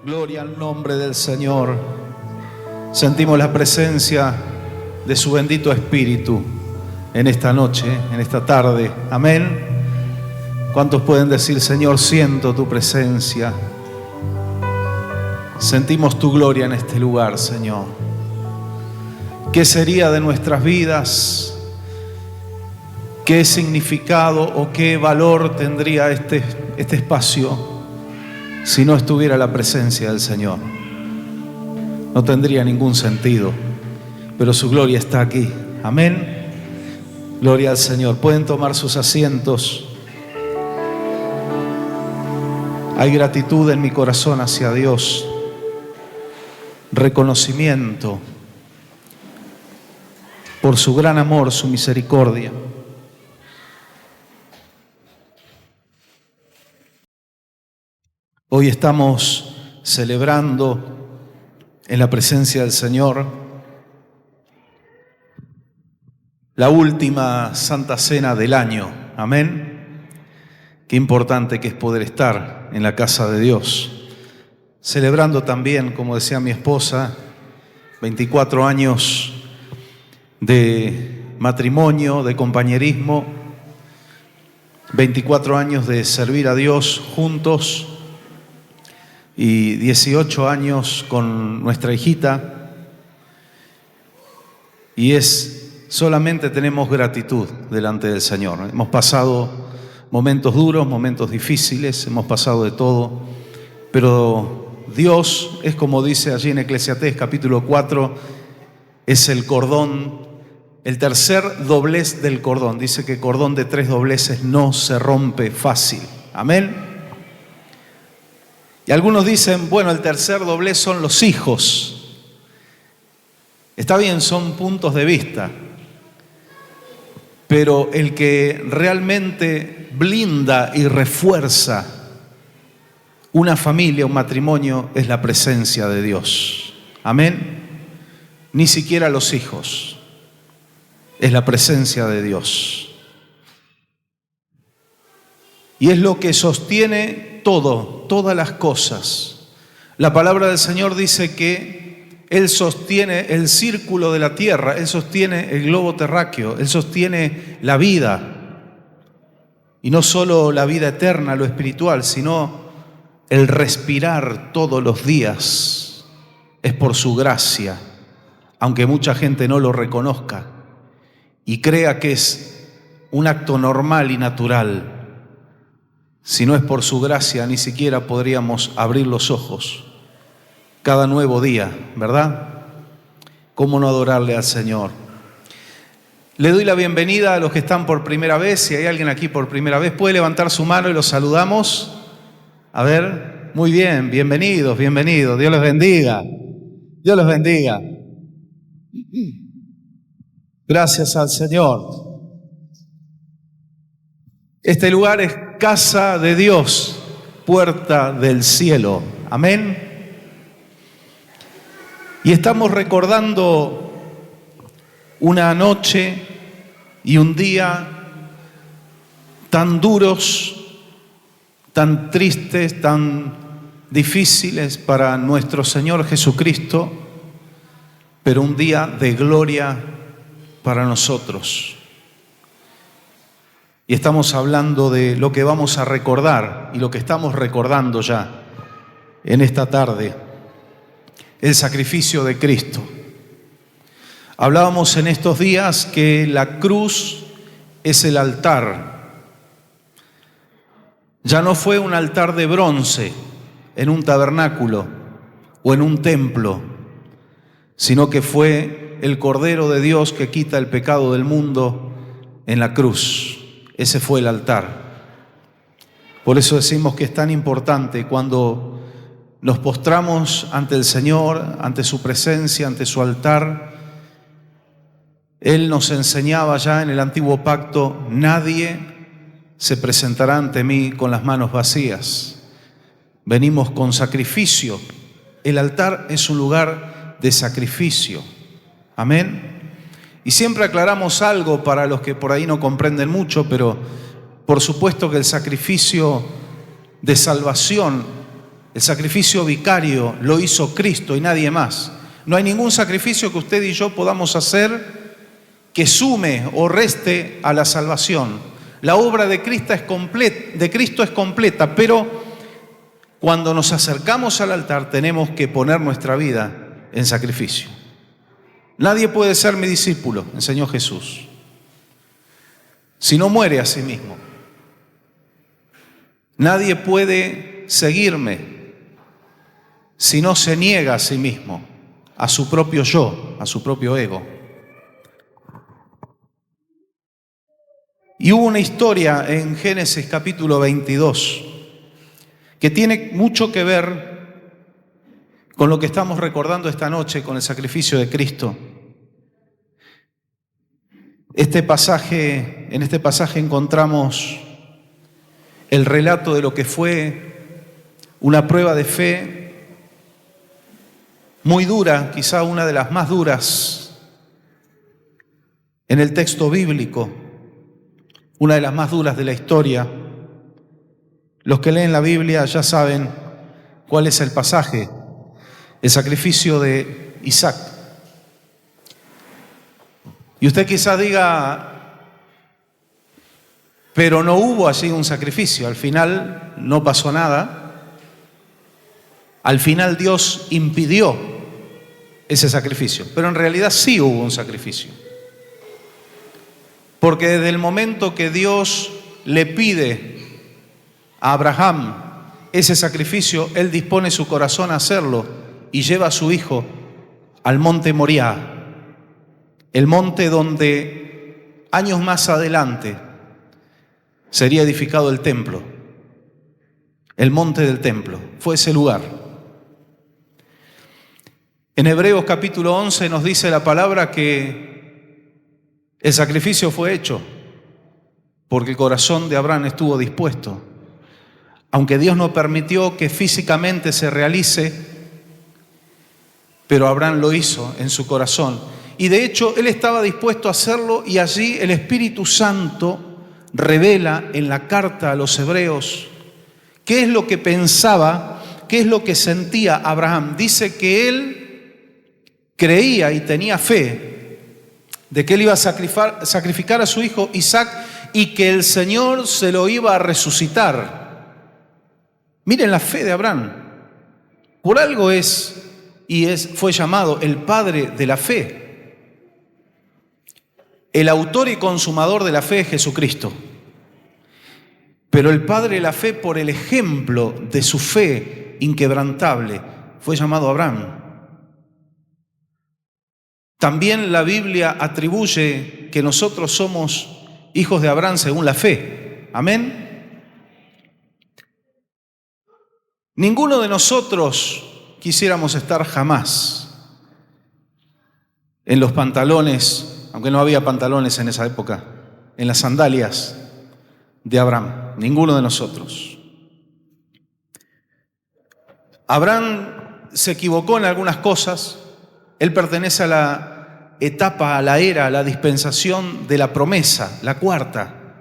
Gloria al nombre del Señor. Sentimos la presencia de su bendito Espíritu en esta noche, en esta tarde. Amén. ¿Cuántos pueden decir: Señor, siento tu presencia? Sentimos tu gloria en este lugar, Señor. ¿Qué sería de nuestras vidas? ¿Qué significado o qué valor tendría este espacio si no estuviera la presencia del Señor? No tendría ningún sentido, pero su gloria está aquí. Amén. Gloria al Señor. Pueden tomar sus asientos. Hay gratitud en mi corazón hacia Dios, reconocimiento por su gran amor, su misericordia. Hoy estamos celebrando en la presencia del Señor la última Santa Cena del año. Amén. Qué importante que es poder estar en la casa de Dios, celebrando también, como decía mi esposa, 24 años de matrimonio, de compañerismo, 24 años de servir a Dios juntos y 18 años con nuestra hijita. Y solamente tenemos gratitud delante del Señor. Hemos pasado momentos duros, momentos difíciles, hemos pasado de todo, pero Dios es, como dice allí en Eclesiastés capítulo 4, es el cordón, el tercer doblez del cordón. Dice que cordón de 3 dobleces no se rompe fácil. Amén. Y algunos dicen, bueno, el tercer doblez son los hijos. Está bien, son puntos de vista, pero el que realmente blinda y refuerza una familia, un matrimonio, es la presencia de Dios. Amén. Ni siquiera los hijos, es la presencia de Dios. Y es lo que sostiene todas las cosas. La palabra del Señor dice que Él sostiene el círculo de la tierra, Él sostiene el globo terráqueo, Él sostiene la vida. Y no solo la vida eterna, lo espiritual, sino el respirar todos los días. Es por su gracia, aunque mucha gente no lo reconozca y crea que es un acto normal y natural. Si no es por su gracia, ni siquiera podríamos abrir los ojos cada nuevo día, ¿verdad? ¿Cómo no adorarle al Señor? Le doy la bienvenida a los que están por primera vez. Si hay alguien aquí por primera vez, puede levantar su mano y los saludamos. A ver, muy bien, bienvenidos, bienvenidos. Dios les bendiga. Dios les bendiga. Gracias al Señor. Este lugar es casa de Dios, puerta del cielo. Amén. Y estamos recordando una noche y un día tan duros, tan tristes, tan difíciles para nuestro Señor Jesucristo, pero un día de gloria para nosotros. Y estamos hablando de lo que vamos a recordar y lo que estamos recordando ya en esta tarde, el sacrificio de Cristo. Hablábamos en estos días que la cruz es el altar. Ya no fue un altar de bronce en un tabernáculo o en un templo, sino que fue el Cordero de Dios que quita el pecado del mundo en la cruz. Ese fue el altar. Por eso decimos que es tan importante cuando nos postramos ante el Señor, ante su presencia, ante su altar. Él nos enseñaba ya en el antiguo pacto: nadie se presentará ante mí con las manos vacías. Venimos con sacrificio. El altar es un lugar de sacrificio. Amén. Y siempre aclaramos algo para los que por ahí no comprenden mucho, pero por supuesto que el sacrificio de salvación El sacrificio vicario lo hizo Cristo y nadie más. No hay ningún sacrificio que usted y yo podamos hacer que sume o reste a la salvación. La obra de Cristo es completa, pero cuando nos acercamos al altar tenemos que poner nuestra vida en sacrificio. Nadie puede ser mi discípulo, enseñó Jesús, si no muere a sí mismo. Nadie puede seguirme si no se niega a sí mismo, a su propio yo, a su propio ego. Y hubo una historia en Génesis capítulo 22 que tiene mucho que ver con lo que estamos recordando esta noche, con el sacrificio de Cristo. En este pasaje encontramos el relato de lo que fue una prueba de fe muy dura, quizá una de las más duras en el texto bíblico, una de las más duras de la historia. Los que leen la Biblia ya saben cuál es el pasaje, el sacrificio de Isaac. Y usted quizás diga, pero no hubo allí un sacrificio, al final no pasó nada. Al final Dios impidió ese sacrificio, pero en realidad sí hubo un sacrificio. Porque desde el momento que Dios le pide a Abraham ese sacrificio, él dispone su corazón a hacerlo y lleva a su hijo al monte Moriah, el monte donde años más adelante sería edificado el templo. El monte del templo fue ese lugar. En Hebreos capítulo 11 nos dice la palabra que el sacrificio fue hecho porque el corazón de Abraham estuvo dispuesto. Aunque Dios no permitió que físicamente se realice, pero Abraham lo hizo en su corazón. Y de hecho, él estaba dispuesto a hacerlo, y allí el Espíritu Santo revela en la carta a los hebreos qué es lo que pensaba, qué es lo que sentía Abraham. Dice que él creía y tenía fe de que él iba a sacrificar a su hijo Isaac y que el Señor se lo iba a resucitar. Miren la fe de Abraham. Por algo fue llamado el padre de la fe. El autor y consumador de la fe es Jesucristo. Pero el padre de la fe, por el ejemplo de su fe inquebrantable, fue llamado Abraham. También la Biblia atribuye que nosotros somos hijos de Abraham según la fe. Amén. Ninguno de nosotros quisiéramos estar jamás en los pantalones, aunque no había pantalones en esa época, en las sandalias de Abraham. Ninguno de nosotros. Abraham se equivocó en algunas cosas. Él pertenece a la etapa, a la era, a la dispensación de la promesa, la cuarta.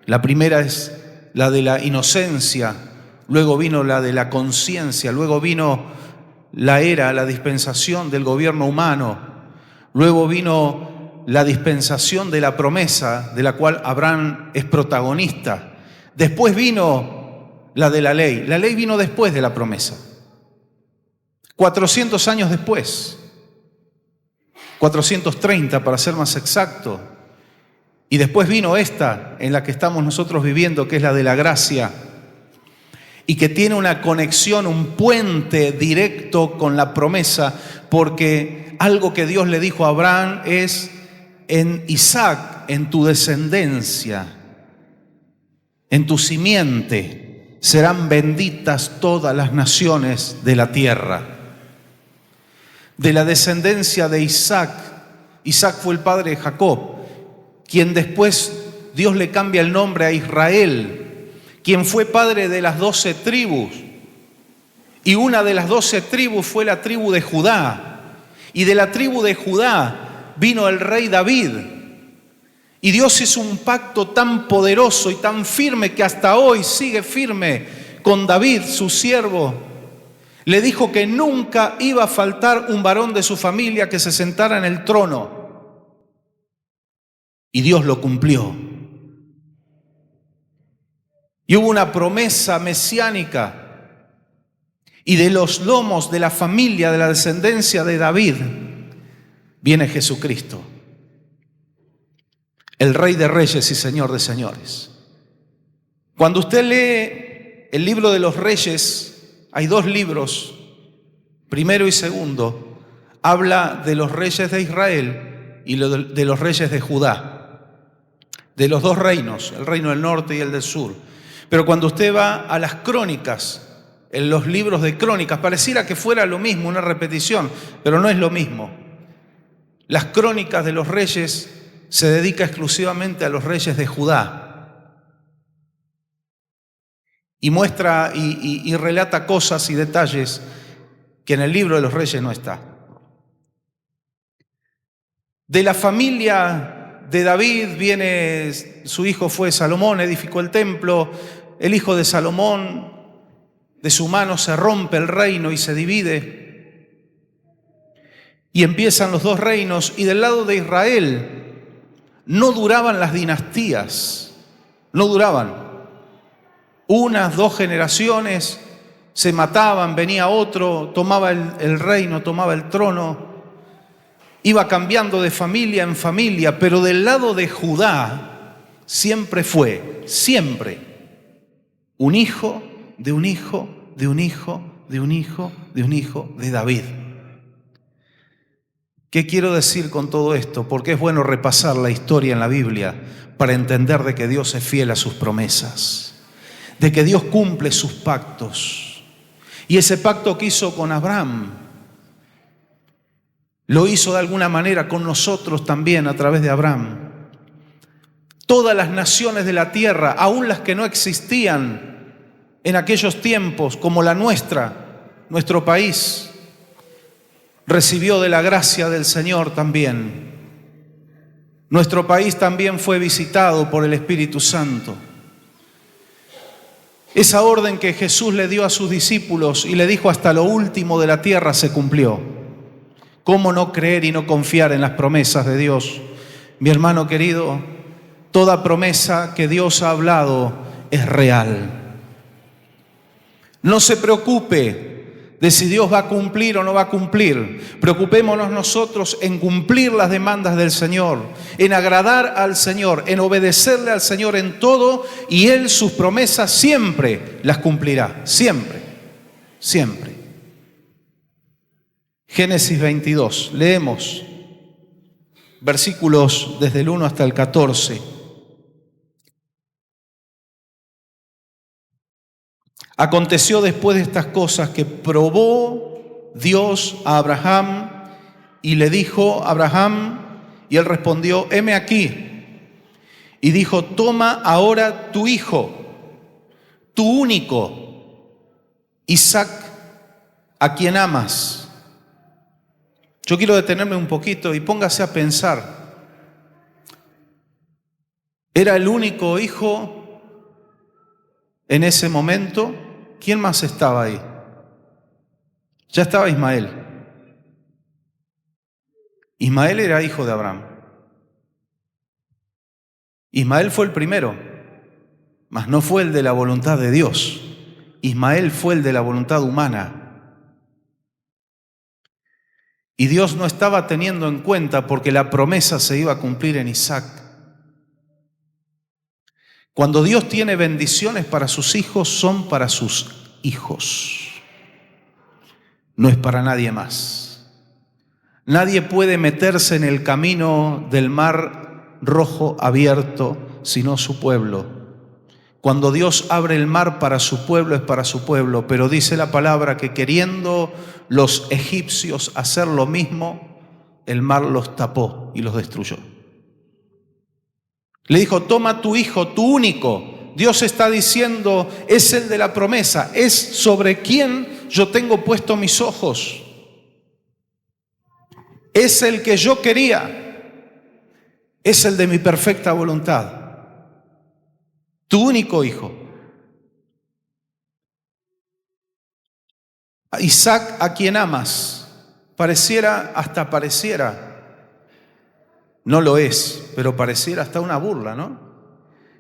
La primera es la de la inocencia. Luego vino la de la conciencia, luego vino la era, la dispensación del gobierno humano, luego vino la dispensación de la promesa, de la cual Abraham es protagonista. Después vino la de la ley vino después de la promesa, 400 años después, 430 para ser más exacto, y después vino esta en la que estamos nosotros viviendo, que es la de la gracia, y que tiene una conexión, un puente directo con la promesa, porque algo que Dios le dijo a Abraham es: en Isaac, en tu descendencia, en tu simiente, serán benditas todas las naciones de la tierra. De la descendencia de Isaac, Isaac fue el padre de Jacob, quien después Dios le cambia el nombre a Israel, quien fue padre de las 12 tribus, y una de las 12 tribus fue la tribu de Judá, y de la tribu de Judá vino el rey David, y Dios hizo un pacto tan poderoso y tan firme que hasta hoy sigue firme con David, su siervo, le dijo que nunca iba a faltar un varón de su familia que se sentara en el trono. Y Dios lo cumplió. Y hubo una promesa mesiánica. Y de los lomos de la familia, de la descendencia de David, viene Jesucristo, el Rey de Reyes y Señor de Señores. Cuando usted lee el libro de los Reyes, hay dos libros, primero y segundo, habla de los reyes de Israel y de los reyes de Judá, de los dos reinos, el reino del norte y el del sur. Pero cuando usted va a las crónicas, en los libros de crónicas, pareciera que fuera lo mismo, una repetición, pero no es lo mismo. Las crónicas de los reyes se dedica exclusivamente a los reyes de Judá y muestra y relata cosas y detalles que en el libro de los reyes no está. De la familia de David viene, su hijo fue Salomón, edificó el templo. El hijo de Salomón, de su mano se rompe el reino y se divide. Y empiezan los dos reinos, y del lado de Israel no duraban las dinastías, no duraban. Unas, dos generaciones se mataban, venía otro, tomaba el reino, tomaba el trono, iba cambiando de familia en familia, pero del lado de Judá siempre fue, siempre, un hijo de un hijo, de un hijo, de un hijo, de un hijo de David. ¿Qué quiero decir con todo esto? Porque es bueno repasar la historia en la Biblia para entender de que Dios es fiel a sus promesas, de que Dios cumple sus pactos. Y ese pacto que hizo con Abraham, lo hizo de alguna manera con nosotros también a través de Abraham. Todas las naciones de la tierra, aún las que no existían en aquellos tiempos, como la nuestra, nuestro país, recibió de la gracia del Señor también. Nuestro país también fue visitado por el Espíritu Santo. Esa orden que Jesús le dio a sus discípulos y le dijo hasta lo último de la tierra se cumplió. ¿Cómo no creer y no confiar en las promesas de Dios? Mi hermano querido, toda promesa que Dios ha hablado es real. No se preocupe de si Dios va a cumplir o no va a cumplir. Preocupémonos nosotros en cumplir las demandas del Señor, en agradar al Señor, en obedecerle al Señor en todo, y Él sus promesas siempre las cumplirá, siempre, siempre. Génesis 22, leemos versículos desde el 1 hasta el 14. Aconteció después de estas cosas que probó Dios a Abraham y le dijo: Abraham, y él respondió: heme aquí. Y dijo: toma ahora tu hijo, tu único, Isaac, a quien amas. Yo quiero detenerme un poquito y póngase a pensar. ¿Era el único hijo en ese momento? ¿Quién más estaba ahí? Ya estaba Ismael. Ismael era hijo de Abraham. Ismael fue el primero, mas no fue el de la voluntad de Dios. Ismael fue el de la voluntad humana. Y Dios no estaba teniendo en cuenta porque la promesa se iba a cumplir en Isaac. Cuando Dios tiene bendiciones para sus hijos, son para sus hijos. No es para nadie más. Nadie puede meterse en el camino del mar rojo abierto sino su pueblo. Cuando Dios abre el mar para su pueblo, es para su pueblo. Pero dice la palabra que queriendo los egipcios hacer lo mismo, el mar los tapó y los destruyó. Le dijo: toma tu hijo, tu único. Dios está diciendo: es el de la promesa, es sobre quien yo tengo puesto mis ojos. Es el que yo quería, es el de mi perfecta voluntad. Tu único hijo. Isaac, a quien amas. Hasta pareciera, no lo es, pero pareciera hasta una burla, ¿no?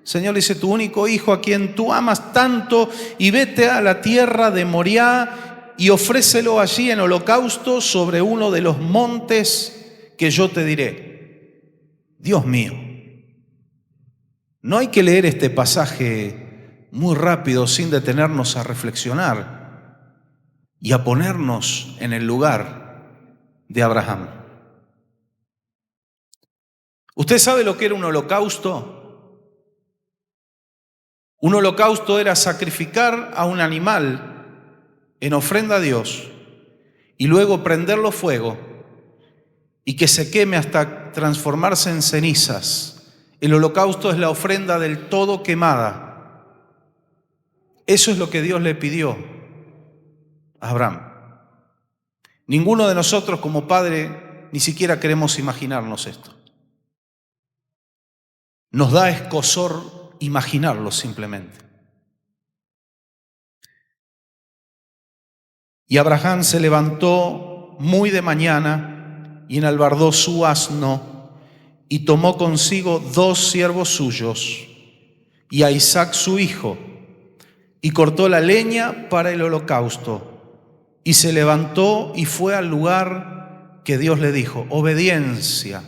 El Señor dice, tu único hijo a quien tú amas tanto, y vete a la tierra de Moriah y ofrécelo allí en holocausto sobre uno de los montes que yo te diré. Dios mío, no hay que leer este pasaje muy rápido sin detenernos a reflexionar y a ponernos en el lugar de Abraham. ¿Usted sabe lo que era un holocausto? Un holocausto era sacrificar a un animal en ofrenda a Dios y luego prenderlo fuego y que se queme hasta transformarse en cenizas. El holocausto es la ofrenda del todo quemada. Eso es lo que Dios le pidió a Abraham. Ninguno de nosotros como padre ni siquiera queremos imaginarnos esto. Nos da escozor imaginarlo simplemente. Y Abraham se levantó muy de mañana y enalbardó su asno y tomó consigo 2 siervos suyos y a Isaac su hijo y cortó la leña para el holocausto y se levantó y fue al lugar que Dios le dijo. Obediencia.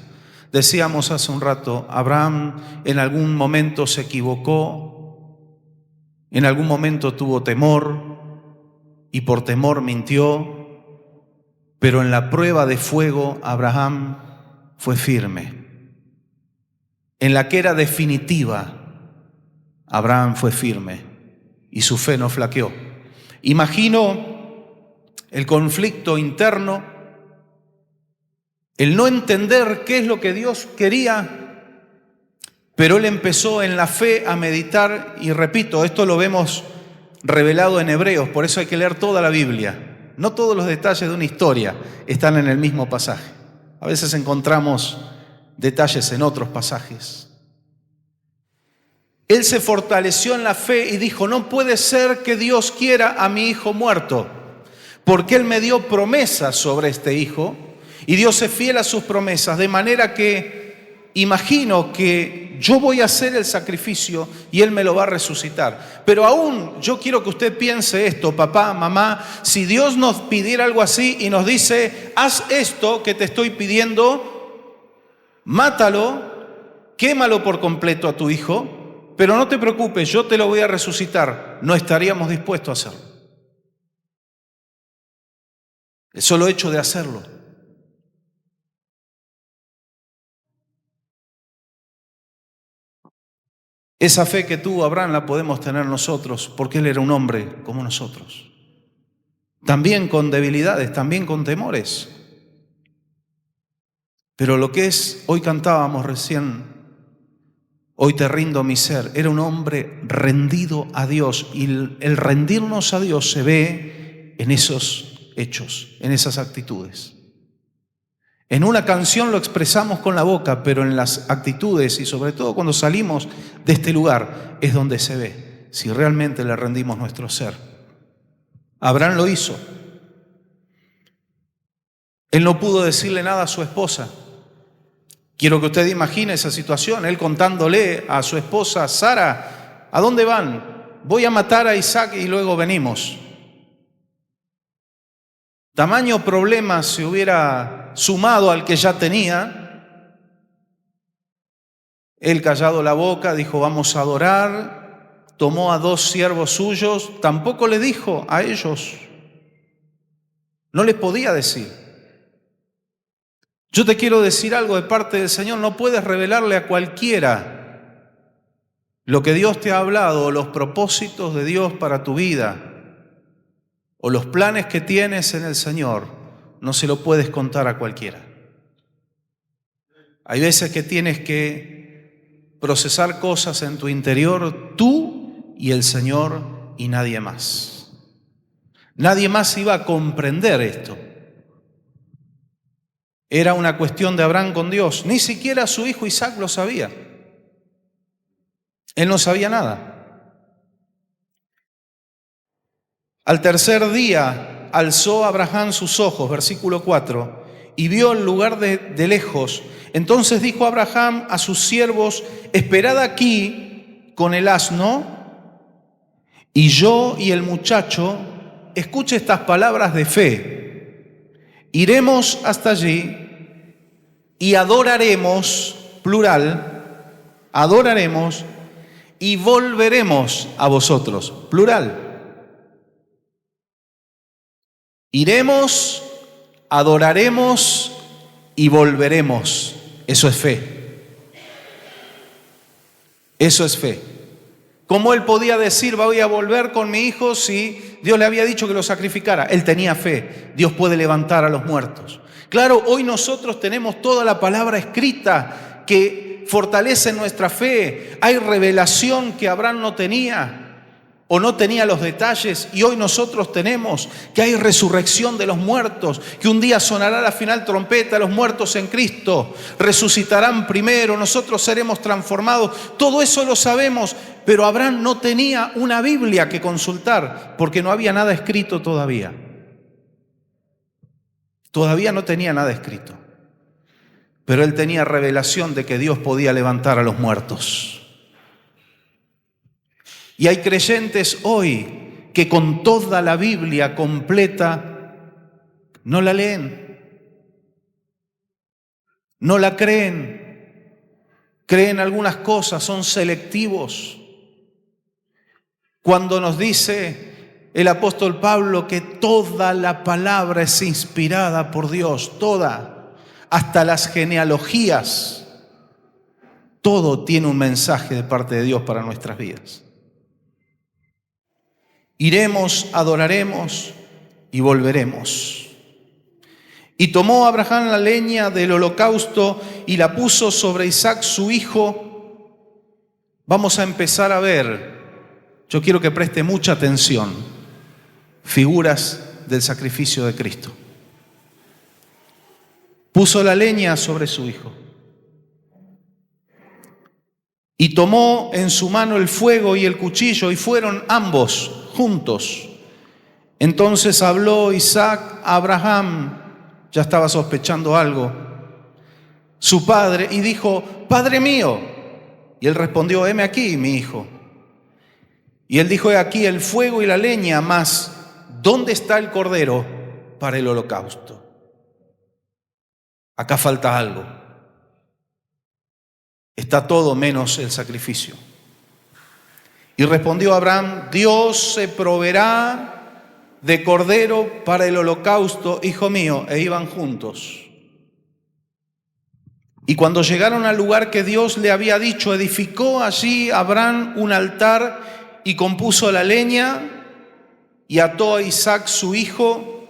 Decíamos hace un rato, Abraham en algún momento se equivocó, en algún momento tuvo temor y por temor mintió, pero en la prueba de fuego Abraham fue firme. En la que era definitiva, Abraham fue firme y su fe no flaqueó. Imagino el conflicto interno, el no entender qué es lo que Dios quería, pero él empezó en la fe a meditar, y repito, esto lo vemos revelado en Hebreos, por eso hay que leer toda la Biblia. No todos los detalles de una historia están en el mismo pasaje. A veces encontramos detalles en otros pasajes. Él se fortaleció en la fe y dijo, no puede ser que Dios quiera a mi hijo muerto, porque Él me dio promesas sobre este hijo y Dios es fiel a sus promesas, de manera que imagino que yo voy a hacer el sacrificio y Él me lo va a resucitar. Pero aún yo quiero que usted piense esto, papá, mamá, si Dios nos pidiera algo así y nos dice, haz esto que te estoy pidiendo, mátalo, quémalo por completo a tu hijo, pero no te preocupes, yo te lo voy a resucitar, no estaríamos dispuestos a hacerlo. El solo hecho de hacerlo. Esa fe que tuvo Abraham la podemos tener nosotros, porque él era un hombre como nosotros. También con debilidades, también con temores. Pero lo que es, hoy cantábamos recién, hoy te rindo mi ser, era un hombre rendido a Dios, y el rendirnos a Dios se ve en esos hechos, en esas actitudes. En una canción lo expresamos con la boca, pero en las actitudes y sobre todo cuando salimos de este lugar es donde se ve si realmente le rendimos nuestro ser. Abraham lo hizo. Él no pudo decirle nada a su esposa. Quiero que usted imagine esa situación, él contándole a su esposa, Sara, ¿a dónde van? Voy a matar a Isaac y luego venimos. Tamaño problema se hubiera sumado al que ya tenía. Él, callado la boca, dijo, vamos a adorar. Tomó a 2 siervos suyos, tampoco le dijo a ellos. No les podía decir. Yo te quiero decir algo de parte del Señor, no puedes revelarle a cualquiera lo que Dios te ha hablado, o los propósitos de Dios para tu vida, o los planes que tienes en el Señor, no se lo puedes contar a cualquiera. Hay veces que tienes que procesar cosas en tu interior, tú y el Señor y nadie más. Nadie más iba a comprender esto. Era una cuestión de Abraham con Dios. Ni siquiera su hijo Isaac lo sabía. Él no sabía nada. Al tercer día, alzó Abraham sus ojos, versículo 4, y vio el lugar de lejos. Entonces dijo Abraham a sus siervos: esperad aquí con el asno, y yo y el muchacho, escuche estas palabras de fe, iremos hasta allí y adoraremos, plural, adoraremos y volveremos a vosotros, plural. Iremos, adoraremos y volveremos. Eso es fe. Eso es fe. ¿Cómo él podía decir, voy a volver con mi hijo, si Dios le había dicho que lo sacrificara? Él tenía fe. Dios puede levantar a los muertos. Claro, hoy nosotros tenemos toda la palabra escrita que fortalece nuestra fe. Hay revelación que Abraham no tenía o no tenía los detalles, y hoy nosotros tenemos que hay resurrección de los muertos, que un día sonará la final trompeta, los muertos en Cristo resucitarán primero, nosotros seremos transformados. Todo eso lo sabemos, pero Abraham no tenía una Biblia que consultar porque no había nada escrito todavía. Todavía no tenía nada escrito, pero él tenía revelación de que Dios podía levantar a los muertos. Y hay creyentes hoy que con toda la Biblia completa no la leen, no la creen, creen algunas cosas, son selectivos. Cuando nos dice el apóstol Pablo que toda la palabra es inspirada por Dios, toda, hasta las genealogías, todo tiene un mensaje de parte de Dios para nuestras vidas. Iremos, adoraremos y volveremos. Y tomó Abraham la leña del holocausto y la puso sobre Isaac su hijo. Vamos a empezar a ver, yo quiero que preste mucha atención, figuras del sacrificio de Cristo. Puso la leña sobre su hijo. Y tomó en su mano el fuego y el cuchillo, y fueron ambos juntos. Entonces habló Isaac a Abraham, ya estaba sospechando algo, su padre, y dijo: Padre mío. Y él respondió: heme aquí, mi hijo. Y él dijo: he aquí el fuego y la leña, mas ¿dónde está el cordero para el holocausto? Acá falta algo. Está todo menos el sacrificio. Y respondió Abraham: Dios se proveerá de cordero para el holocausto, hijo mío. E iban juntos. Y cuando llegaron al lugar que Dios le había dicho, edificó allí Abraham un altar y compuso la leña y ató a Isaac su hijo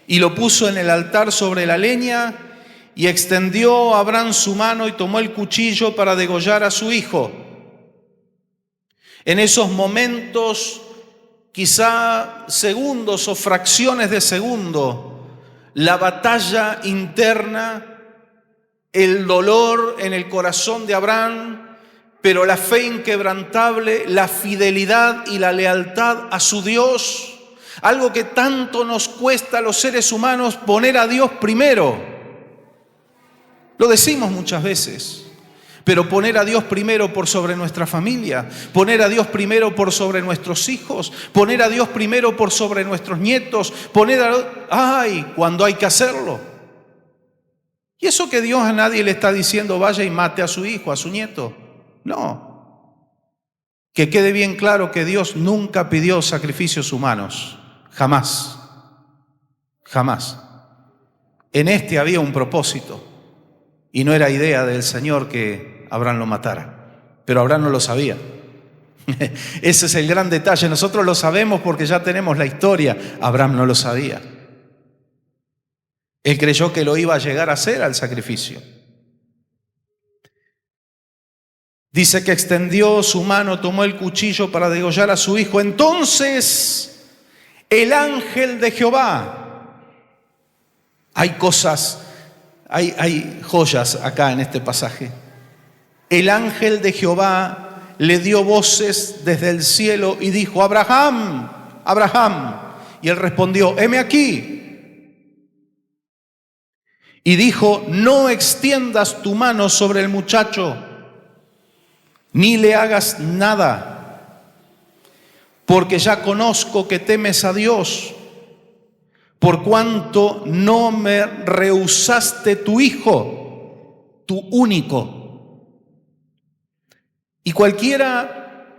y lo puso en el altar sobre la leña. Y extendió Abraham su mano y tomó el cuchillo para degollar a su hijo. En esos momentos, quizá segundos o fracciones de segundo, la batalla interna, el dolor en el corazón de Abraham, pero la fe inquebrantable, la fidelidad y la lealtad a su Dios, algo que tanto nos cuesta a los seres humanos, poner a Dios primero. Lo decimos muchas veces, pero poner a Dios primero por sobre nuestra familia, poner a Dios primero por sobre nuestros hijos, poner a Dios primero por sobre nuestros nietos, cuando hay que hacerlo. Y eso que Dios a nadie le está diciendo vaya y mate a su hijo, a su nieto. No. Que quede bien claro que Dios nunca pidió sacrificios humanos. Jamás. Jamás. En este había un propósito. Y no era idea del Señor que Abraham lo matara. Pero Abraham no lo sabía. Ese es el gran detalle. Nosotros lo sabemos porque ya tenemos la historia. Abraham no lo sabía. Él creyó que lo iba a llegar a hacer al sacrificio. Dice que extendió su mano, tomó el cuchillo para degollar a su hijo. Entonces el ángel de Jehová. Hay cosas... Hay joyas acá en este pasaje. El ángel de Jehová le dio voces desde el cielo y dijo: Abraham, Abraham. Y él respondió: heme aquí. Y dijo: no extiendas tu mano sobre el muchacho, ni le hagas nada, porque ya conozco que temes a Dios, por cuanto no me rehusaste tu hijo, tu único. Y cualquiera,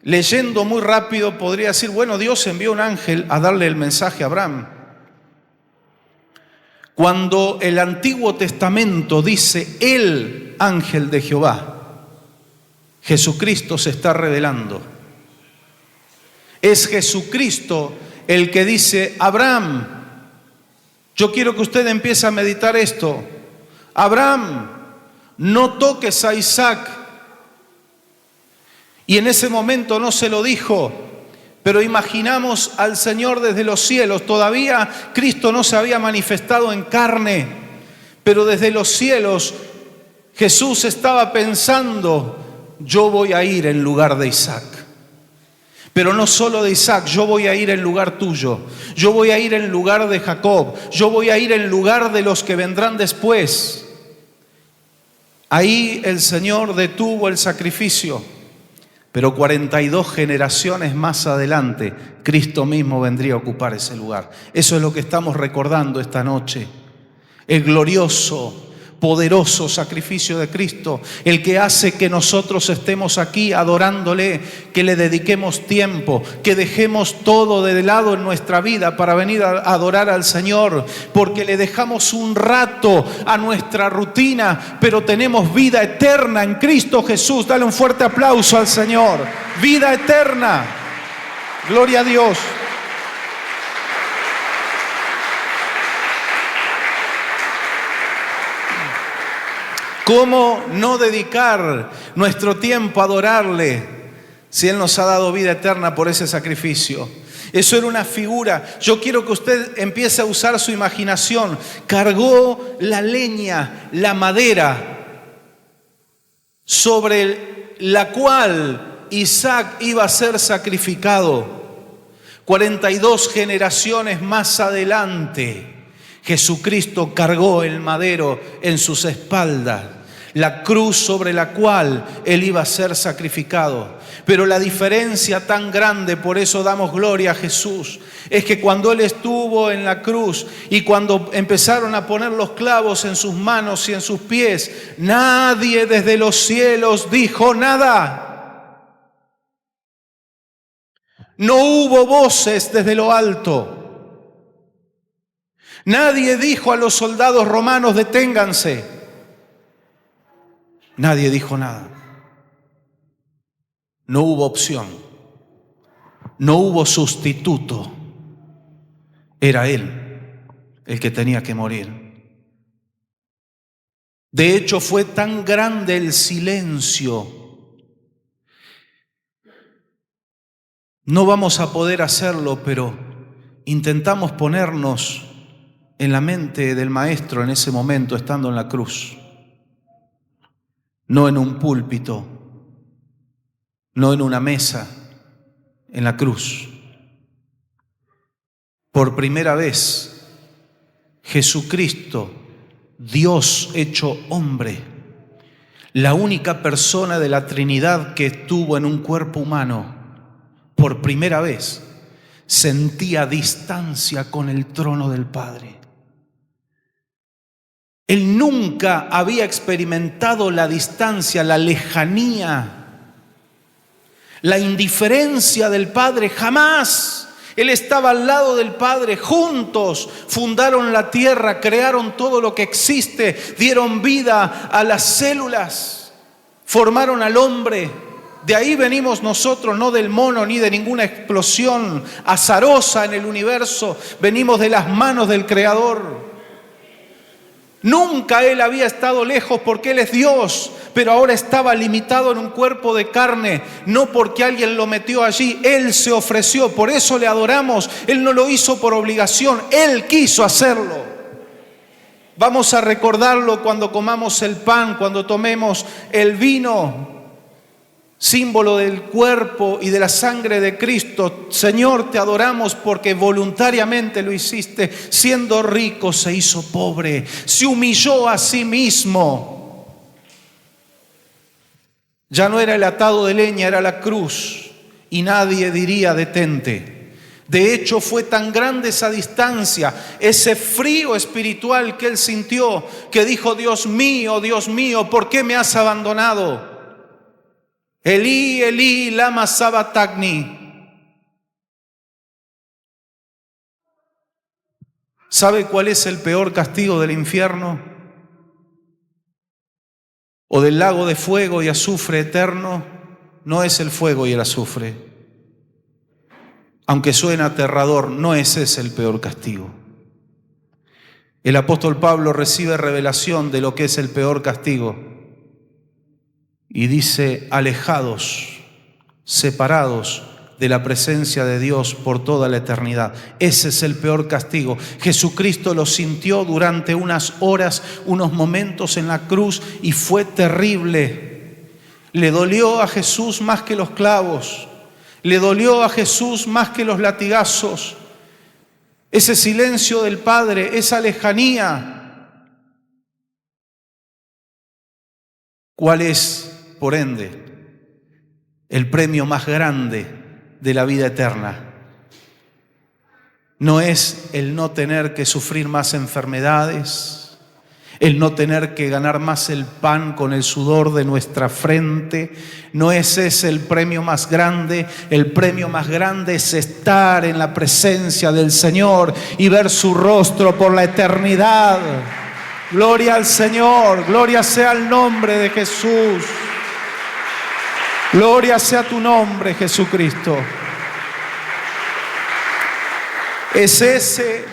leyendo muy rápido, podría decir: bueno, Dios envió un ángel a darle el mensaje a Abraham. Cuando el Antiguo Testamento dice el ángel de Jehová, Jesucristo se está revelando. Es Jesucristo el que dice: Abraham, yo quiero que usted empiece a meditar esto. Abraham, no toques a Isaac. Y en ese momento no se lo dijo, pero imaginamos al Señor desde los cielos. Todavía Cristo no se había manifestado en carne, pero desde los cielos Jesús estaba pensando: yo voy a ir en lugar de Isaac. Pero no solo de Isaac, yo voy a ir en lugar tuyo. Yo voy a ir en lugar de Jacob. Yo voy a ir en lugar de los que vendrán después. Ahí el Señor detuvo el sacrificio. Pero 42 generaciones más adelante, Cristo mismo vendría a ocupar ese lugar. Eso es lo que estamos recordando esta noche. El glorioso, poderoso sacrificio de Cristo, el que hace que nosotros estemos aquí adorándole, que le dediquemos tiempo, que dejemos todo de lado en nuestra vida para venir a adorar al Señor, porque le dejamos un rato a nuestra rutina, pero tenemos vida eterna en Cristo Jesús. Dale un fuerte aplauso al Señor. Vida eterna. Gloria a Dios. ¿Cómo no dedicar nuestro tiempo a adorarle si Él nos ha dado vida eterna por ese sacrificio? Eso era una figura. Yo quiero que usted empiece a usar su imaginación. Cargó la leña, la madera, sobre la cual Isaac iba a ser sacrificado. 42 generaciones más adelante, Jesucristo cargó el madero en sus espaldas, la cruz sobre la cual Él iba a ser sacrificado. Pero la diferencia tan grande, por eso damos gloria a Jesús, es que cuando Él estuvo en la cruz y cuando empezaron a poner los clavos en sus manos y en sus pies, nadie desde los cielos dijo nada. No hubo voces desde lo alto. Nadie dijo a los soldados romanos: deténganse. Nadie dijo nada. No hubo opción. No hubo sustituto. Era Él el que tenía que morir. De hecho, fue tan grande el silencio. No vamos a poder hacerlo, pero intentamos ponernos en la mente del Maestro en ese momento, estando en la cruz. No en un púlpito, no en una mesa, en la cruz. Por primera vez, Jesucristo, Dios hecho hombre, la única persona de la Trinidad que estuvo en un cuerpo humano, por primera vez sentía distancia con el trono del Padre. Él nunca había experimentado la distancia, la lejanía, la indiferencia del Padre, jamás. Él estaba al lado del Padre, juntos fundaron la tierra, crearon todo lo que existe, dieron vida a las células, formaron al hombre. De ahí venimos nosotros, no del mono ni de ninguna explosión azarosa en el universo, venimos de las manos del Creador. Nunca Él había estado lejos porque Él es Dios, pero ahora estaba limitado en un cuerpo de carne, no porque alguien lo metió allí. Él se ofreció, por eso le adoramos. Él no lo hizo por obligación, Él quiso hacerlo. Vamos a recordarlo cuando comamos el pan, cuando tomemos el vino. símbolo del cuerpo y de la sangre de Cristo. Señor, te adoramos porque voluntariamente lo hiciste. Siendo rico se hizo pobre, se humilló a sí mismo. Ya no era el atado de leña, era la cruz, y nadie diría detente. De hecho, fue tan grande esa distancia, ese frío espiritual que él sintió, que dijo: Dios mío, ¿por qué me has abandonado? Elí, Elí, lama sabactani. ¿Sabe cuál es el peor castigo del infierno? ¿O del lago de fuego y azufre eterno? No es el fuego y el azufre. Aunque suena aterrador, no ese es el peor castigo. El apóstol Pablo recibe revelación de lo que es el peor castigo y dice: alejados, separados de la presencia de Dios por toda la eternidad. Ese es el peor castigo. Jesucristo lo sintió durante unas horas, unos momentos en la cruz, y fue terrible. Le dolió a Jesús más que los clavos. Le dolió a Jesús más que los latigazos. Ese silencio del Padre, esa lejanía. ¿Cuál es, por ende, el premio más grande de la vida eterna? No es el no tener que sufrir más enfermedades, el no tener que ganar más el pan con el sudor de nuestra frente. No es ese el premio más grande. El premio más grande es estar en la presencia del Señor y ver su rostro por la eternidad. Gloria al Señor, gloria sea el nombre de Jesús. Gloria sea tu nombre, Jesucristo. Es ese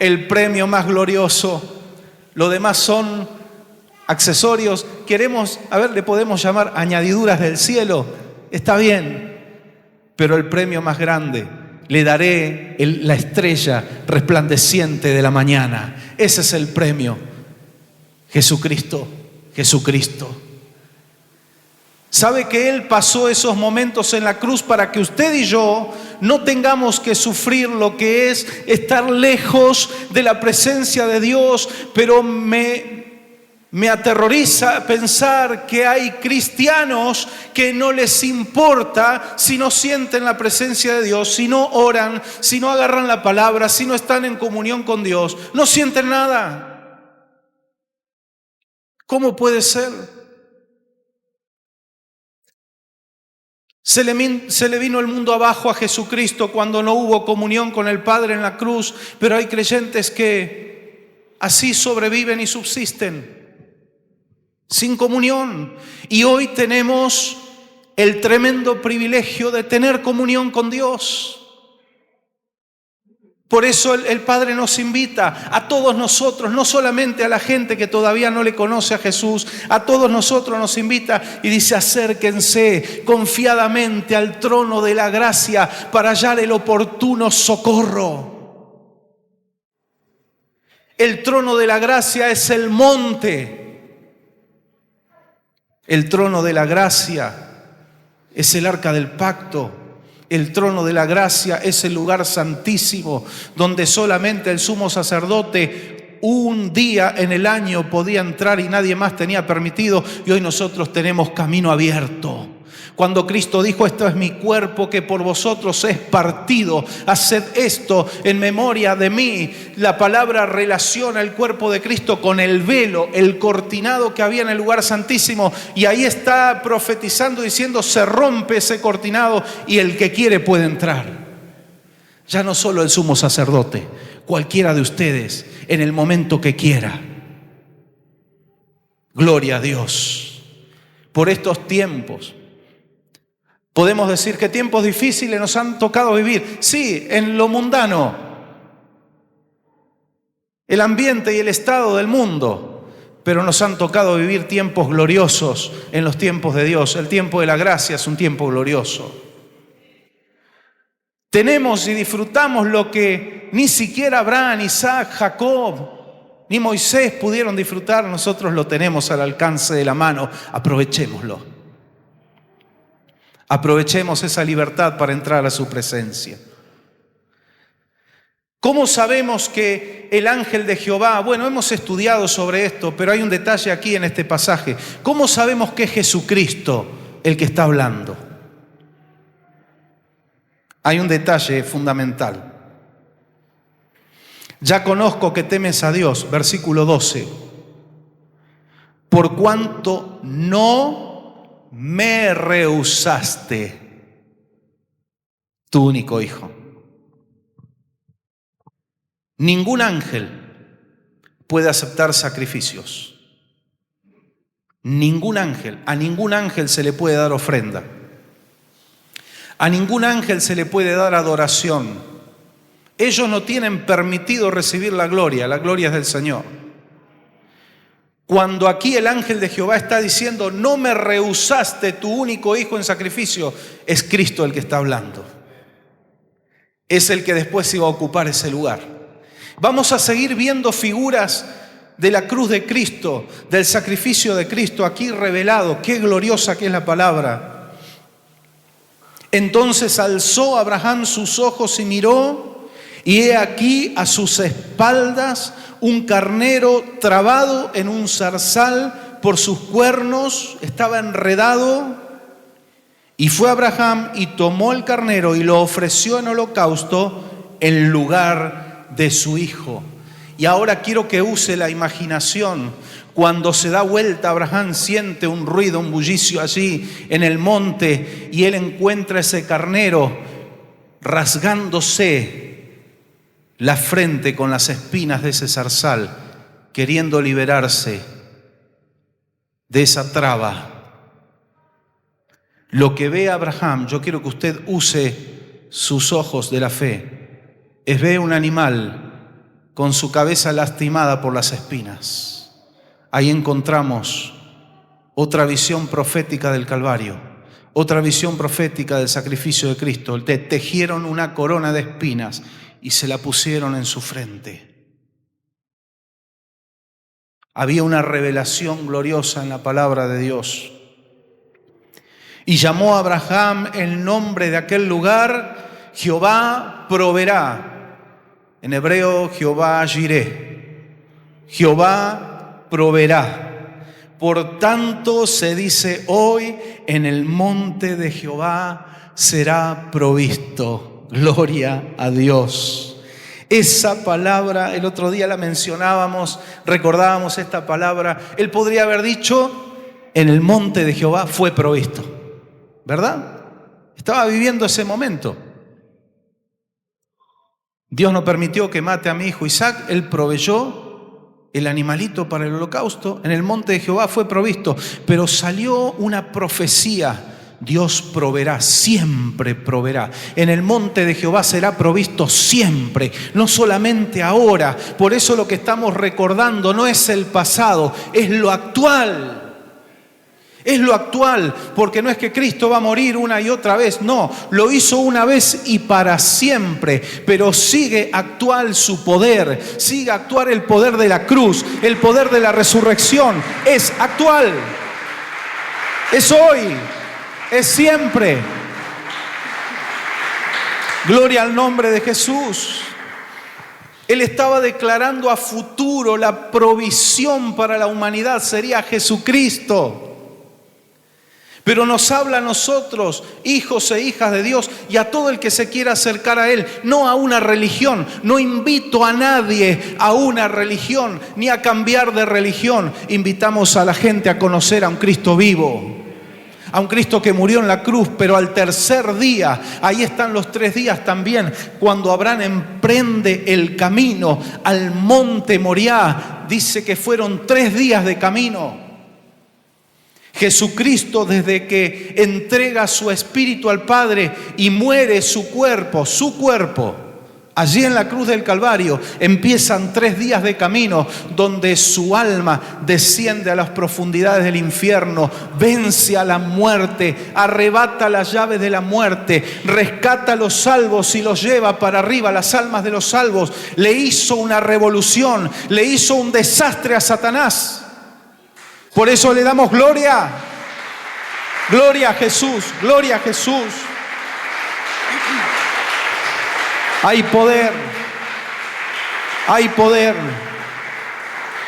el premio más glorioso. Lo demás son accesorios. Le podemos llamar añadiduras del cielo. Está bien, pero el premio más grande: le daré la estrella resplandeciente de la mañana. Ese es el premio. Jesucristo, Jesucristo. ¿Sabe que Él pasó esos momentos en la cruz para que usted y yo no tengamos que sufrir lo que es estar lejos de la presencia de Dios? Pero me aterroriza pensar que hay cristianos que no les importa si no sienten la presencia de Dios, si no oran, si no agarran la palabra, si no están en comunión con Dios. No sienten nada. ¿Cómo puede ser? Se le vino el mundo abajo a Jesucristo cuando no hubo comunión con el Padre en la cruz, pero hay creyentes que así sobreviven y subsisten, sin comunión. Y hoy tenemos el tremendo privilegio de tener comunión con Dios. Por eso el Padre nos invita a todos nosotros, no solamente a la gente que todavía no le conoce a Jesús, a todos nosotros nos invita y dice: acérquense confiadamente al trono de la gracia para hallar el oportuno socorro. El trono de la gracia es el monte. El trono de la gracia es el arca del pacto. El trono de la gracia es el lugar santísimo donde solamente el sumo sacerdote un día en el año podía entrar y nadie más tenía permitido. Y hoy nosotros tenemos camino abierto. Cuando Cristo dijo: esto es mi cuerpo que por vosotros es partido, haced esto en memoria de mí. La palabra relaciona el cuerpo de Cristo con el velo, el cortinado que había en el lugar santísimo, y ahí está profetizando diciendo: se rompe ese cortinado y el que quiere puede entrar. Ya no solo el sumo sacerdote, cualquiera de ustedes en el momento que quiera. Gloria a Dios por estos tiempos. Podemos decir que tiempos difíciles nos han tocado vivir. Sí, en lo mundano, el ambiente y el estado del mundo, pero nos han tocado vivir tiempos gloriosos en los tiempos de Dios. El tiempo de la gracia es un tiempo glorioso. Tenemos y disfrutamos lo que ni siquiera Abraham, Isaac, Jacob, ni Moisés pudieron disfrutar. Nosotros lo tenemos al alcance de la mano. Aprovechémoslo. Aprovechemos esa libertad para entrar a su presencia. ¿Cómo sabemos que el ángel de Jehová? Bueno, hemos estudiado sobre esto, pero hay un detalle aquí en este pasaje. ¿Cómo sabemos que es Jesucristo el que está hablando? Hay un detalle fundamental. Ya conozco que temes a Dios, versículo 12. Por cuanto no me rehusaste tu único hijo. Ningún ángel puede aceptar sacrificios. Ningún ángel, a ningún ángel se le puede dar ofrenda. A ningún ángel se le puede dar adoración. Ellos no tienen permitido recibir la gloria es del Señor. Cuando aquí el ángel de Jehová está diciendo, no me rehusaste tu único hijo en sacrificio, es Cristo el que está hablando. Es el que después iba a ocupar ese lugar. Vamos a seguir viendo figuras de la cruz de Cristo, del sacrificio de Cristo aquí revelado. Qué gloriosa que es la palabra. Entonces alzó Abraham sus ojos y miró, y he aquí a sus espaldas un carnero trabado en un zarzal por sus cuernos, estaba enredado. Y fue Abraham y tomó el carnero y lo ofreció en holocausto en lugar de su hijo. Y ahora quiero que use la imaginación. Cuando se da vuelta, Abraham siente un ruido, un bullicio allí en el monte, y él encuentra ese carnero rasgándose la frente con las espinas de ese zarzal, queriendo liberarse de esa traba. Lo que ve Abraham, yo quiero que usted use sus ojos de la fe, es ver un animal con su cabeza lastimada por las espinas. Ahí encontramos otra visión profética del Calvario, otra visión profética del sacrificio de Cristo. Le tejieron una corona de espinas y se la pusieron en su frente. Había una revelación gloriosa en la palabra de Dios. Y llamó a Abraham el nombre de aquel lugar, Jehová proveerá. En hebreo, Jehová Jireh. Jehová proveerá. Por tanto, se dice hoy, en el monte de Jehová será provisto. Gloria a Dios. Esa palabra, el otro día la mencionábamos, recordábamos esta palabra. Él podría haber dicho, en el monte de Jehová fue provisto. ¿Verdad? Estaba viviendo ese momento. Dios no permitió que mate a mi hijo Isaac, Él proveyó el animalito para el holocausto, en el monte de Jehová fue provisto, pero salió una profecía, Dios proveerá, siempre proveerá, en el monte de Jehová será provisto siempre, no solamente ahora. Por eso lo que estamos recordando no es el pasado, es lo actual. Es lo actual, porque no es que Cristo va a morir una y otra vez, no, lo hizo una vez y para siempre, pero sigue actual su poder, sigue actual el poder de la cruz, el poder de la resurrección, es actual, es hoy, es siempre. Gloria al nombre de Jesús. Él estaba declarando a futuro la provisión para la humanidad, sería Jesucristo. Pero nos habla a nosotros, hijos e hijas de Dios, y a todo el que se quiera acercar a Él, no a una religión. No invito a nadie a una religión, ni a cambiar de religión. Invitamos a la gente a conocer a un Cristo vivo, a un Cristo que murió en la cruz, pero al tercer día, ahí están los 3 días también, cuando Abraham emprende el camino al monte Moriah, dice que fueron 3 días de camino. Jesucristo, desde que entrega su espíritu al Padre y muere su cuerpo, allí en la cruz del Calvario, empiezan 3 días de camino donde su alma desciende a las profundidades del infierno, vence a la muerte, arrebata las llaves de la muerte, rescata a los salvos y los lleva para arriba, las almas de los salvos. Le hizo una revolución, le hizo un desastre a Satanás. Por eso le damos gloria. Gloria a Jesús, gloria a Jesús. Hay poder, hay poder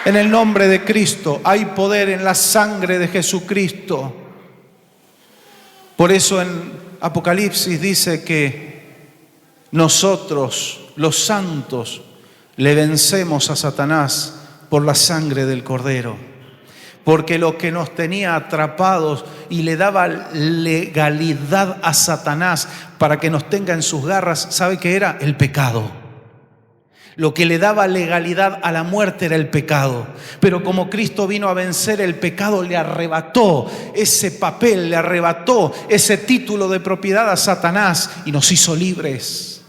en el nombre de Cristo, hay poder en la sangre de Jesucristo. Por eso en Apocalipsis dice que nosotros, los santos, le vencemos a Satanás por la sangre del Cordero. Porque lo que nos tenía atrapados y le daba legalidad a Satanás para que nos tenga en sus garras, ¿sabe qué era? El pecado. Lo que le daba legalidad a la muerte era el pecado. Pero como Cristo vino a vencer el pecado, le arrebató ese papel, le arrebató ese título de propiedad a Satanás y nos hizo libres.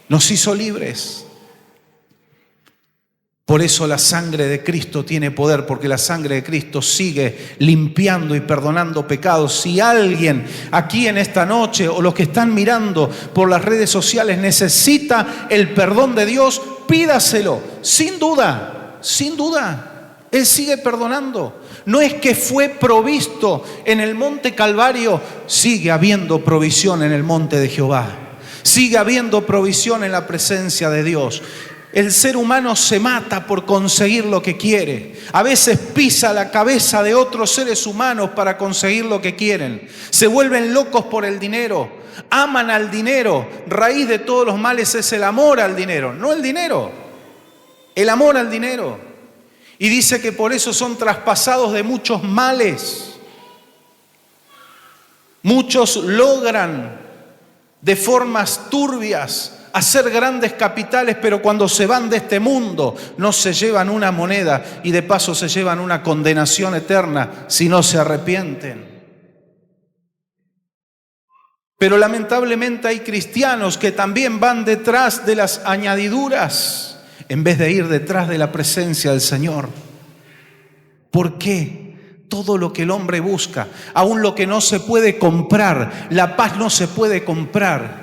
Nos hizo libres. Por eso la sangre de Cristo tiene poder, porque la sangre de Cristo sigue limpiando y perdonando pecados. Si alguien aquí en esta noche o los que están mirando por las redes sociales necesita el perdón de Dios, pídaselo, sin duda, sin duda. Él sigue perdonando. No es que fue provisto en el monte Calvario, sigue habiendo provisión en el monte de Jehová. Sigue habiendo provisión en la presencia de Dios. El ser humano se mata por conseguir lo que quiere. A veces pisa la cabeza de otros seres humanos para conseguir lo que quieren. Se vuelven locos por el dinero. Aman al dinero. Raíz de todos los males es el amor al dinero. No el dinero. El amor al dinero. Y dice que por eso son traspasados de muchos males. Muchos logran de formas turbias hacer grandes capitales, pero cuando se van de este mundo no se llevan una moneda y de paso se llevan una condenación eterna si no se arrepienten. Pero lamentablemente hay cristianos que también van detrás de las añadiduras en vez de ir detrás de la presencia del Señor. ¿Por qué? Todo lo que el hombre busca, aún lo que no se puede comprar, la paz no se puede comprar.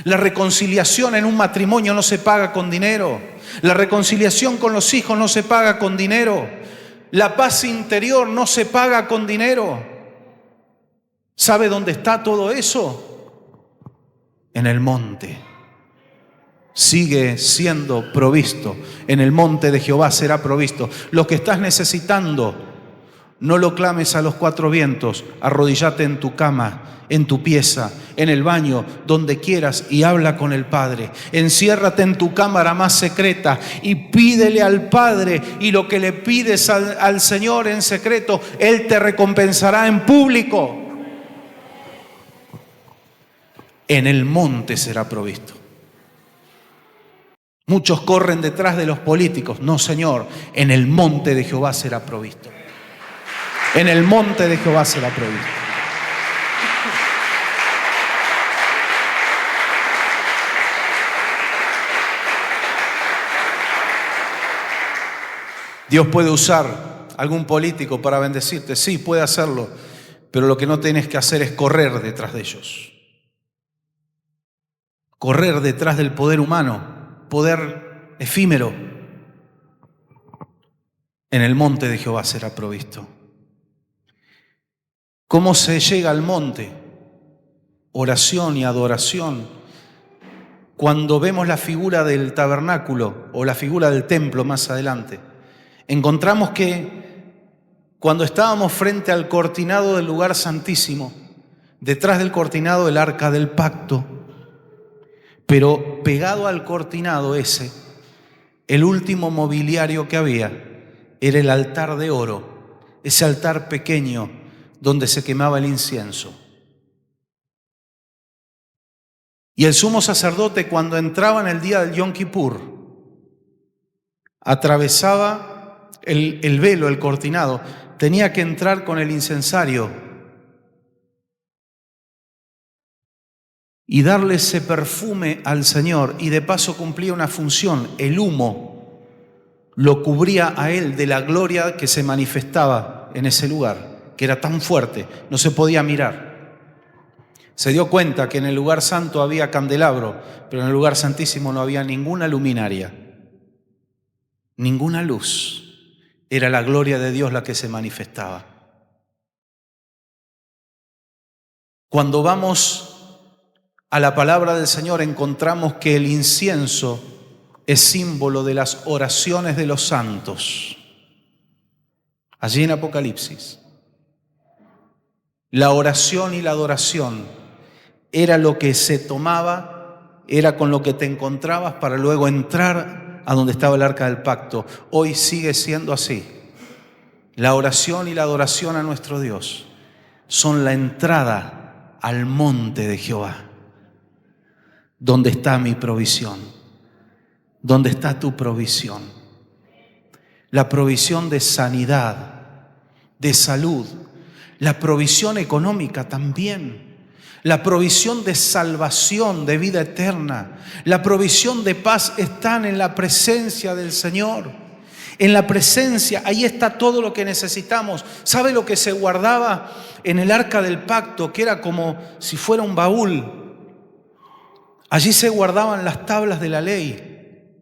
La reconciliación en un matrimonio no se paga con dinero. La reconciliación con los hijos no se paga con dinero. La paz interior no se paga con dinero. ¿Sabe dónde está todo eso? En el monte. Sigue siendo provisto. En el monte de Jehová será provisto. Lo que estás necesitando, no lo clames a los cuatro vientos. Arrodíllate en tu cama, en tu pieza, en el baño, donde quieras y habla con el Padre. Enciérrate en tu cámara más secreta y pídele al Padre, y lo que le pides al Señor en secreto, Él te recompensará en público. En el monte será provisto. Muchos corren detrás de los políticos. No, Señor, en el monte de Jehová será provisto. En el monte de Jehová será provisto. Dios puede usar algún político para bendecirte. Sí, puede hacerlo. Pero lo que no tienes que hacer es correr detrás de ellos. Correr detrás del poder humano, poder efímero. En el monte de Jehová será provisto. ¿Cómo se llega al monte? Oración y adoración. Cuando vemos la figura del tabernáculo o la figura del templo más adelante, encontramos que cuando estábamos frente al cortinado del lugar santísimo, detrás del cortinado el arca del pacto, pero pegado al cortinado ese, el último mobiliario que había era el altar de oro, ese altar pequeño donde se quemaba el incienso. Y el sumo sacerdote, cuando entraba en el día del Yom Kippur, atravesaba el velo, el cortinado, tenía que entrar con el incensario y darle ese perfume al Señor, y de paso cumplía una función. El humo lo cubría a él de la gloria que se manifestaba en ese lugar, que era tan fuerte, no se podía mirar. Se dio cuenta que en el lugar santo había candelabro, pero en el lugar santísimo no había ninguna luminaria, ninguna luz. Era la gloria de Dios la que se manifestaba. Cuando vamos a la palabra del Señor encontramos que el incienso es símbolo de las oraciones de los santos. Allí en Apocalipsis, la oración y la adoración era lo que se tomaba, era con lo que te encontrabas para luego entrar a donde estaba el arca del pacto. Hoy sigue siendo así. La oración y la adoración a nuestro Dios son la entrada al monte de Jehová, donde está mi provisión, donde está tu provisión. La provisión de sanidad, de salud, la provisión económica también, la provisión de salvación, de vida eterna, la provisión de paz están en la presencia del Señor. En la presencia, ahí está todo lo que necesitamos. ¿Sabe lo que se guardaba en el arca del pacto? Que era como si fuera un baúl. Allí se guardaban las tablas de la ley.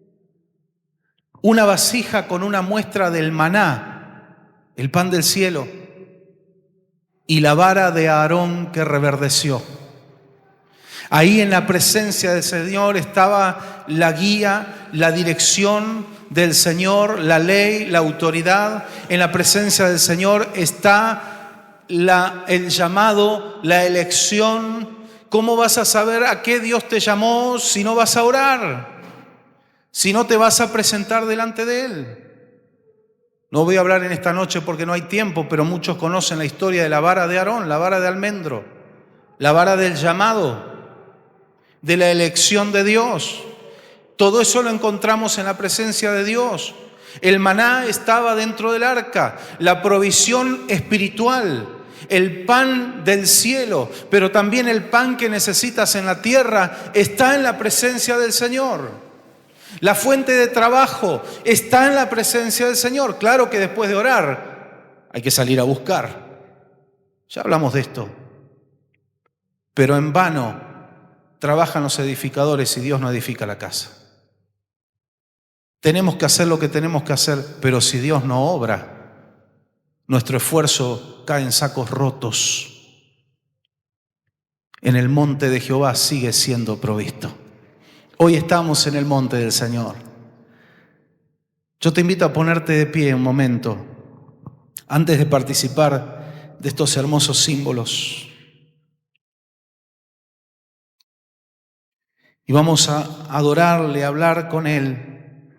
Una vasija con una muestra del maná, el pan del cielo, y la vara de Aarón que reverdeció. Ahí en la presencia del Señor estaba la guía, la dirección del Señor, la ley, la autoridad. En la presencia del Señor está el llamado, la elección. ¿Cómo vas a saber a qué Dios te llamó si no vas a orar? Si no te vas a presentar delante de Él. No voy a hablar en esta noche porque no hay tiempo, pero muchos conocen la historia de la vara de Aarón, la vara de almendro, la vara del llamado, de la elección de Dios. Todo eso lo encontramos en la presencia de Dios. El maná estaba dentro del arca, la provisión espiritual, el pan del cielo, pero también el pan que necesitas en la tierra está en la presencia del Señor. La fuente de trabajo está en la presencia del Señor. Claro que después de orar hay que salir a buscar. Ya hablamos de esto. Pero en vano trabajan los edificadores y Dios no edifica la casa. Tenemos que hacer lo que tenemos que hacer, pero si Dios no obra, nuestro esfuerzo cae en sacos rotos. En el monte de Jehová sigue siendo provisto. Hoy estamos en el monte del Señor. Yo te invito a ponerte de pie un momento antes de participar de estos hermosos símbolos. Y vamos a adorarle, a hablar con Él.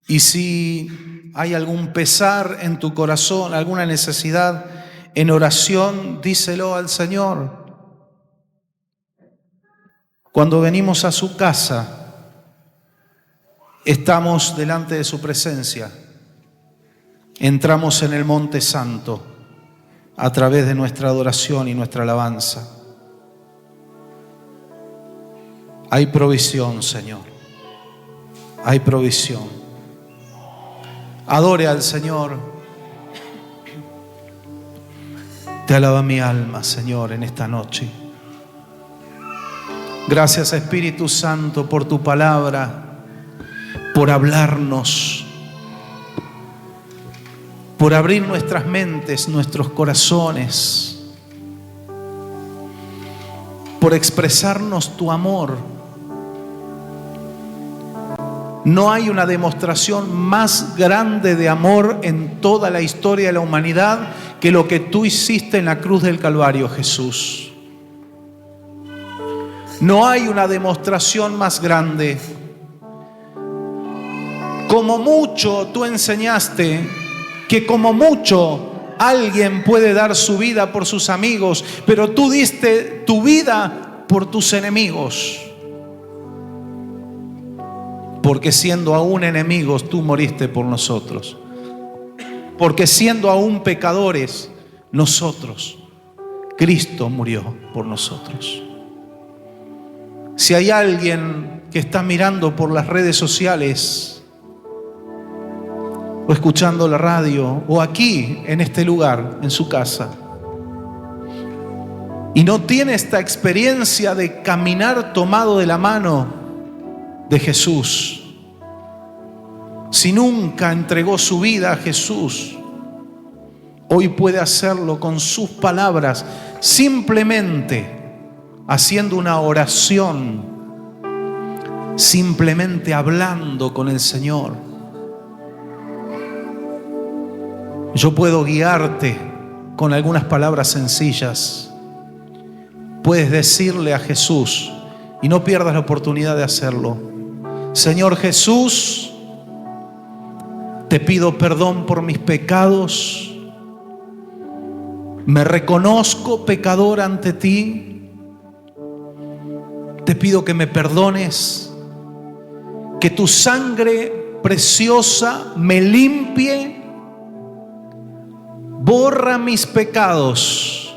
Y si hay algún pesar en tu corazón, alguna necesidad, en oración, díselo al Señor. Cuando venimos a su casa, estamos delante de su presencia. Entramos en el monte santo a través de nuestra adoración y nuestra alabanza. Hay provisión, Señor. Hay provisión. Adore al Señor. Te alaba mi alma, Señor, en esta noche. Gracias, Espíritu Santo, por tu palabra, por hablarnos, por abrir nuestras mentes, nuestros corazones, por expresarnos tu amor. No hay una demostración más grande de amor en toda la historia de la humanidad que lo que tú hiciste en la cruz del Calvario, Jesús. No hay una demostración más grande. Como mucho tú enseñaste que como mucho alguien puede dar su vida por sus amigos, pero tú diste tu vida por tus enemigos. Porque siendo aún enemigos, tú moriste por nosotros. Porque siendo aún pecadores, nosotros, Cristo murió por nosotros. Si hay alguien que está mirando por las redes sociales, o escuchando la radio, o aquí, en este lugar, en su casa, y no tiene esta experiencia de caminar tomado de la mano de Jesús, si nunca entregó su vida a Jesús, hoy puede hacerlo con sus palabras, simplemente haciendo una oración, simplemente hablando con el Señor. Yo puedo guiarte con algunas palabras sencillas. Puedes decirle a Jesús, y no pierdas la oportunidad de hacerlo: Señor Jesús, te pido perdón por mis pecados. Me reconozco pecador ante ti. Te pido que me perdones, que tu sangre preciosa me limpie, borra mis pecados,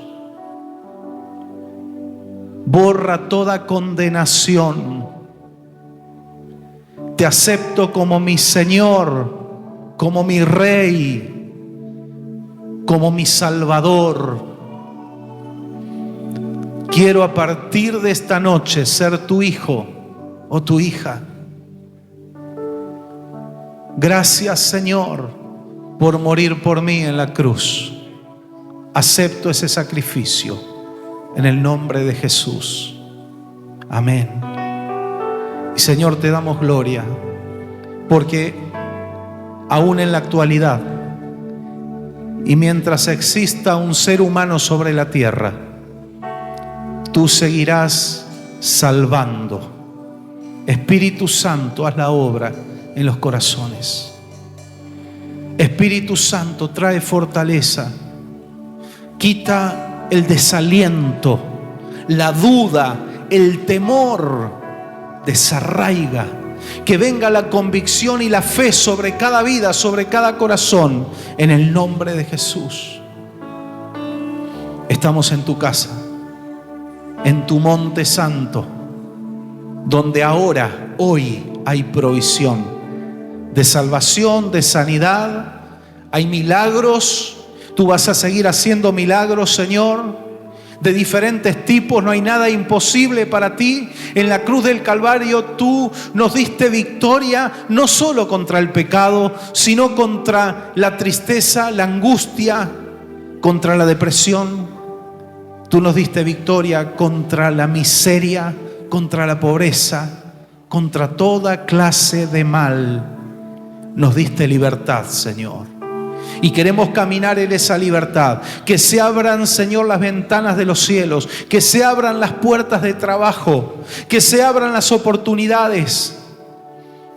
borra toda condenación. Te acepto como mi Señor, como mi Rey, como mi Salvador. Quiero a partir de esta noche ser tu hijo o tu hija. Gracias, Señor, por morir por mí en la cruz. Acepto ese sacrificio en el nombre de Jesús. Amén. Y Señor, te damos gloria, porque aún en la actualidad y mientras exista un ser humano sobre la tierra, tú seguirás salvando. Espíritu Santo, haz la obra en los corazones. Espíritu Santo, trae fortaleza. Quita el desaliento, la duda, el temor. Desarraiga. Que venga la convicción y la fe sobre cada vida, sobre cada corazón, en el nombre de Jesús. Estamos en tu casa, en tu monte santo, donde ahora, hoy, hay provisión de salvación, de sanidad. Hay milagros. Tú vas a seguir haciendo milagros, Señor, de diferentes tipos. No hay nada imposible para ti. En la cruz del Calvario tú nos diste victoria, no solo contra el pecado, sino contra la tristeza, la angustia, contra la depresión. Tú nos diste victoria contra la miseria, contra la pobreza, contra toda clase de mal. Nos diste libertad, Señor. Y queremos caminar en esa libertad. Que se abran, Señor, las ventanas de los cielos. Que se abran las puertas de trabajo. Que se abran las oportunidades.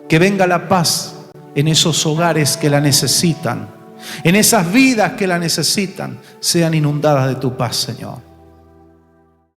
Que venga la paz en esos hogares que la necesitan. En esas vidas que la necesitan. Sean inundadas de tu paz, Señor.